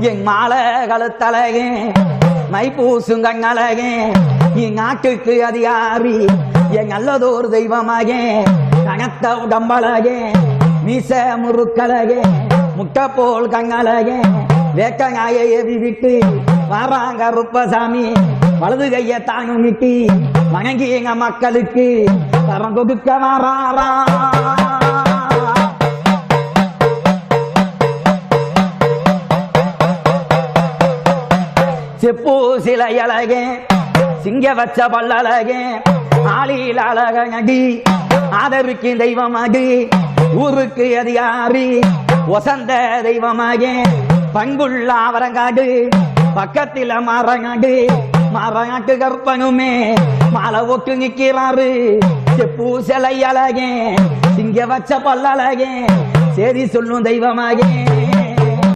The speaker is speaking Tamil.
என் மாலை கழுத்தழகே மைப்பூசும் கண்ணழகே என் நாட்டுக்கு அதிகாரி என் நல்லதோர் தெய்வமாகே கனத்த உடம்பழகே மீச முறுக்கழகே முட்டை போல் கண்ணழகே வேக்கங்காயை எவி விட்டு வாராங்க ருப்பசாமி வலது கைய தாங்கும் நிட்டி வணங்கி எங்க மக்களுக்கு தரம் கொடுக்க வாராரா செப்பு சிலை அழகே சிங்க வச்ச பல்லழகே ஆளில் அழகடி ஆதரிக்கு தெய்வமாகி ஊருக்கு அதிகாரி வசந்த தெய்வமாகே பங்குள்ள அவரங்காடு பக்கத்தில் மரங்காட்டு கற்பனுமே மாலை ஒட்டு நிற்கிறாரு செப்பு சிலை அழகே சிங்க வச்ச பல்லழகே சரி சொல்லும் தெய்வமாகே